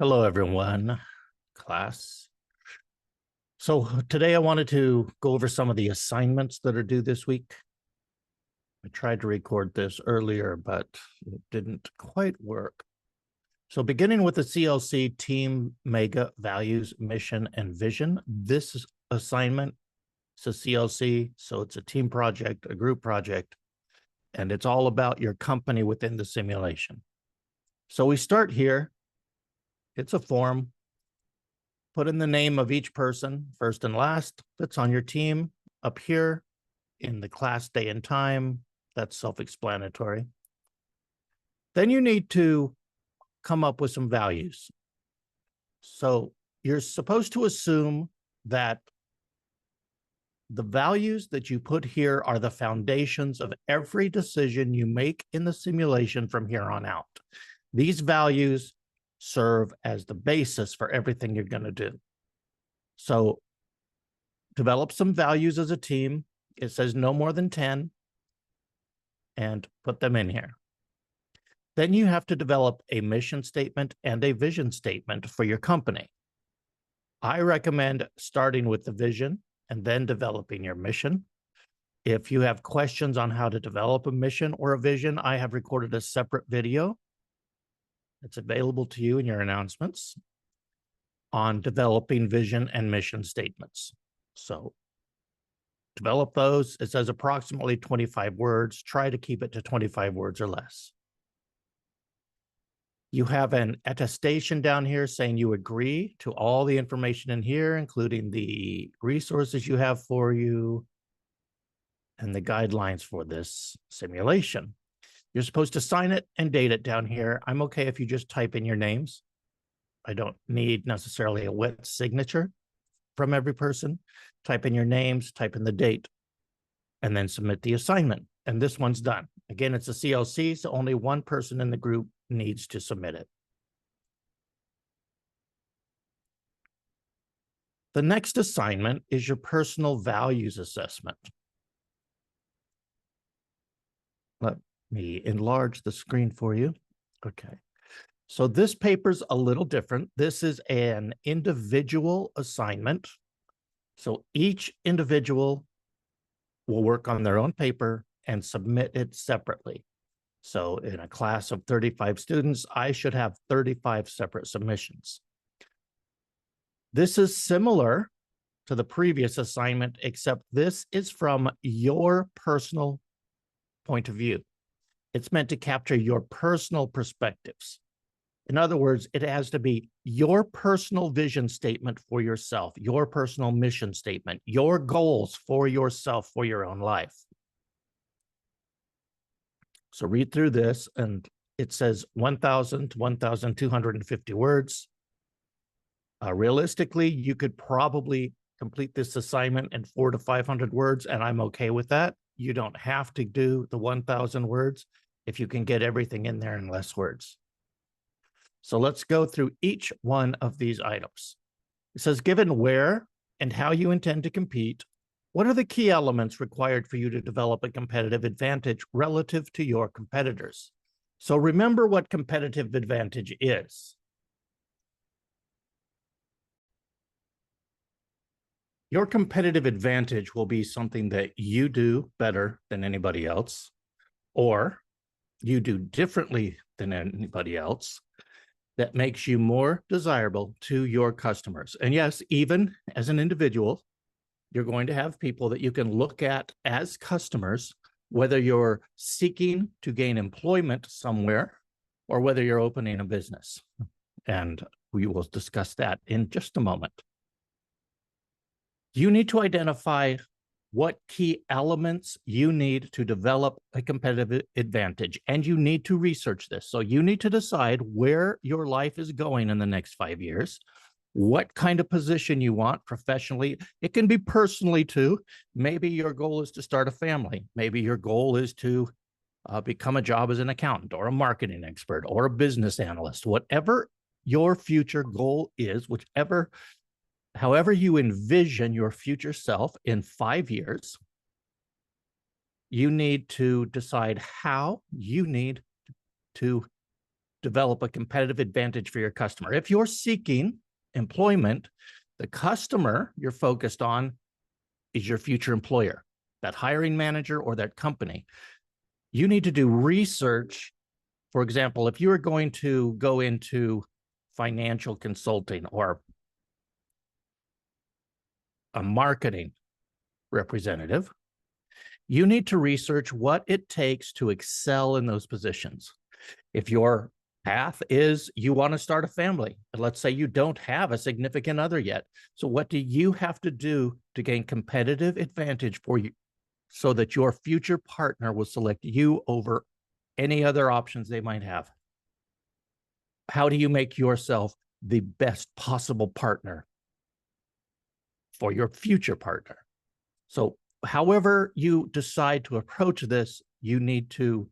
Hello, everyone, class. So today I wanted to go over some of the assignments that are due this week. I tried to record this earlier, but it didn't quite work. So beginning with the CLC Team Mega Values, Mission, and Vision, this assignment is a CLC, so it's a team project, a group project, and it's all about your company within the simulation. So we start here. It's a form. Put in the name of each person, first and last, that's on your team up here in the class day and time. That's self-explanatory. Then you need to come up with some values. So you're supposed to assume that the values that you put here are the foundations of every decision you make in the simulation from here on out. These values serve as the basis for everything you're going to do. So develop some values as a team. It says no more than 10 and put them in here. Then you have to develop a mission statement and a vision statement for your company. I recommend starting with the vision and then developing your mission. If you have questions on how to develop a mission or a vision, I have recorded a separate video. It's available to you in your announcements on developing vision and mission statements. So develop those. It says approximately 25 words. Try to keep it to 25 words or less. You have an attestation down here saying you agree to all the information in here, including the resources you have for you and the guidelines for this simulation. You're supposed to sign it and date it down here. I'm okay if you just type in your names. I don't need necessarily a wet signature from every person. Type in your names, type in the date, and then submit the assignment. And this one's done. Again, it's a CLC, so only one person in the group needs to submit it. The next assignment is your personal values assessment. Let me enlarge the screen for you. Okay. So this paper's a little different. This is an individual assignment. So each individual will work on their own paper and submit it separately. So in a class of 35 students, I should have 35 separate submissions. This is similar to the previous assignment, except this is from your personal point of view. It's meant to capture your personal perspectives. In other words, it has to be your personal vision statement for yourself, your personal mission statement, your goals for yourself, for your own life. So read through this, and it says 1,000 to 1,250 words. Realistically, you could probably complete this assignment in 400 to 500 words, and I'm okay with that. You don't have to do the 1,000 words if you can get everything in there in less words. So let's go through each one of these items. It says, given where and how you intend to compete, what are the key elements required for you to develop a competitive advantage relative to your competitors? So remember what competitive advantage is. Your competitive advantage will be something that you do better than anybody else, or you do differently than anybody else, that makes you more desirable to your customers. And yes, even as an individual, you're going to have people that you can look at as customers, whether you're seeking to gain employment somewhere or whether you're opening a business. And we will discuss that in just a moment. You need to identify what key elements you need to develop a competitive advantage, and you need to research this. So you need to decide where your life is going in the next 5 years, what kind of position you want professionally. It can be personally too. Maybe your goal is to start a family. Maybe your goal is to become a job as an accountant or a marketing expert or a business analyst. Whatever your future goal is, however you envision your future self in 5 years, you need to decide how you need to develop a competitive advantage for your customer. If you're seeking employment, the customer you're focused on is your future employer, that hiring manager or that company. You need to do research. For example, if you are going to go into financial consulting or a marketing representative, you need to research what it takes to excel in those positions. If your path is you want to start a family, and let's say you don't have a significant other yet, so what do you have to do to gain competitive advantage for you so that your future partner will select you over any other options they might have? How do you make yourself the best possible partner for your future partner? So however you decide to approach this, you need to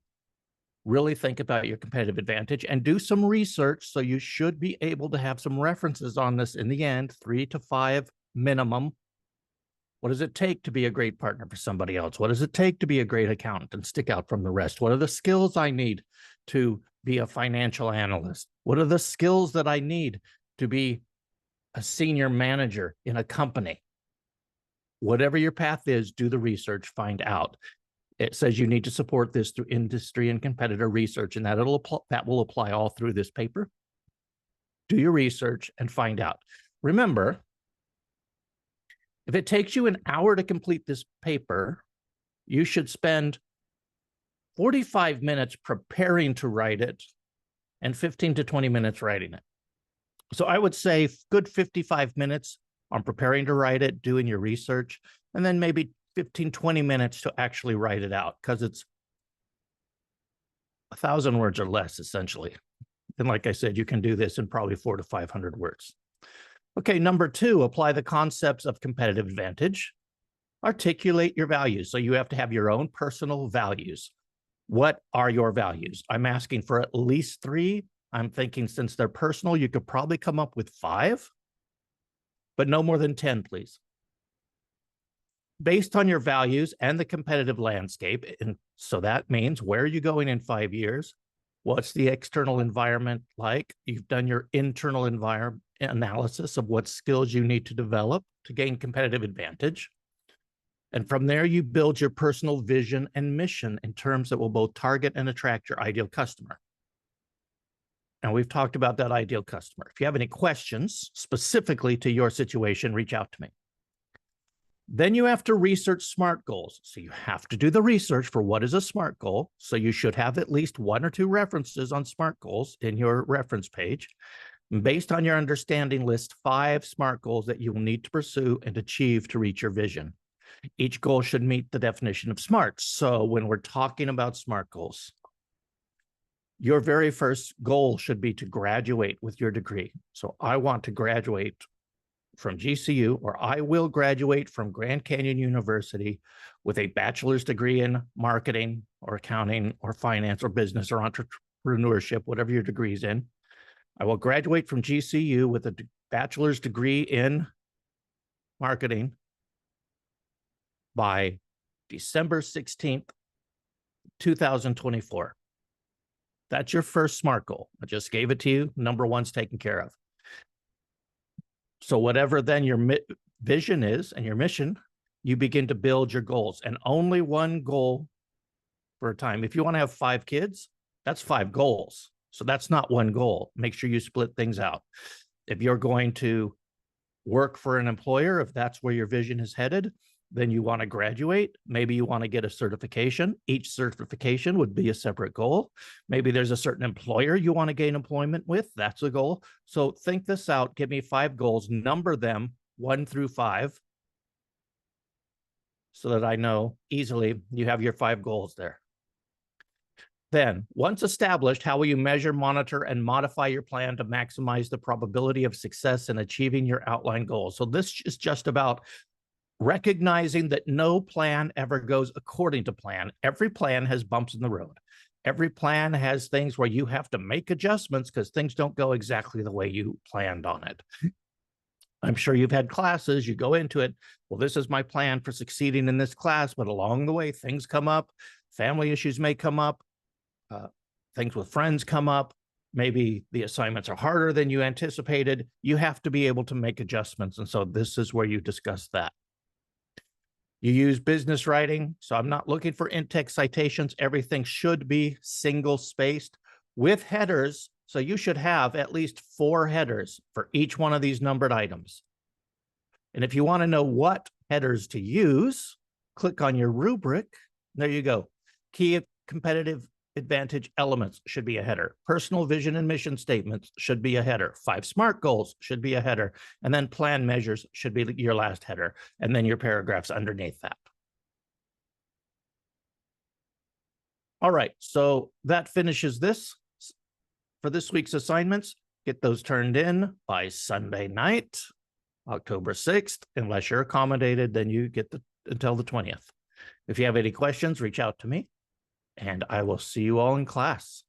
really think about your competitive advantage and do some research. So you should be able to have some references on this in the end, 3 to 5 minimum. What does it take to be a great partner for somebody else? What does it take to be a great accountant and stick out from the rest? What are the skills I need to be a financial analyst? What are the skills that I need to be a senior manager in a company? Whatever your path is, do the research, find out. It says you need to support this through industry and competitor research, and that will apply all through this paper. Do your research and find out. Remember, if it takes you an hour to complete this paper, you should spend 45 minutes preparing to write it and 15 to 20 minutes writing it. So I would say good 55 minutes on preparing to write it, doing your research, and then maybe 15, 20 minutes to actually write it out, because it's 1,000 words or less, essentially. And like I said, you can do this in probably 400 to 500 words. Okay, number 2, apply the concepts of competitive advantage. Articulate your values. So you have to have your own personal values. What are your values? I'm asking for at least 3. I'm thinking since they're personal, you could probably come up with 5, but no more than 10, please. Based on your values and the competitive landscape, and so that means where are you going in 5 years? What's the external environment like? You've done your internal environment analysis of what skills you need to develop to gain competitive advantage. And from there, you build your personal vision and mission in terms that will both target and attract your ideal customer. And we've talked about that ideal customer. If you have any questions specifically to your situation, reach out to me. Then you have to research SMART goals. So you have to do the research for what is a SMART goal. So you should have at least 1 or 2 references on SMART goals in your reference page. And based on your understanding, list 5 SMART goals that you will need to pursue and achieve to reach your vision. Each goal should meet the definition of SMART. So when we're talking about SMART goals, your very first goal should be to graduate with your degree. So I want to graduate from GCU, or I will graduate from Grand Canyon University with a bachelor's degree in marketing or accounting or finance or business or entrepreneurship, whatever your degree is in. I will graduate from GCU with a bachelor's degree in marketing by December 16th, 2024. That's your first SMART goal. I just gave it to you. Number 1's taken care of. So whatever then your vision is and your mission, you begin to build your goals, and only 1 goal for a time. If you want to have 5 kids, that's 5 goals. So that's not 1 goal. Make sure you split things out. If you're going to work for an employer, if that's where your vision is headed, then you want to graduate. Maybe you want to get a certification. Each certification would be a separate goal. Maybe there's a certain employer you want to gain employment with. That's a goal. So think this out. Give me 5 goals, number them 1 through 5, so that I know easily you have your 5 goals there. Then, once established, how will you measure, monitor, and modify your plan to maximize the probability of success in achieving your outlined goals? So this is just about recognizing that no plan ever goes according to plan. Every plan has bumps in the road. Every plan has things where you have to make adjustments because things don't go exactly the way you planned on it. I'm sure you've had classes, you go into it, well, this is my plan for succeeding in this class, but along the way, things come up, family issues may come up, things with friends come up, maybe the assignments are harder than you anticipated, you have to be able to make adjustments. And so this is where you discuss that. You use business writing. So I'm not looking for in-text citations. Everything should be single spaced with headers. So you should have at least 4 headers for each one of these numbered items. And if you want to know what headers to use, click on your rubric. There you go. Key competitive advantage elements should be a header. Personal vision and mission statements should be a header. 5 SMART goals should be a header. And then plan measures should be your last header. And then your paragraphs underneath that. All right, so that finishes this for this week's assignments. Get those turned in by Sunday night, October 6th. Unless you're accommodated, then you get until the 20th. If you have any questions, reach out to me, and I will see you all in class.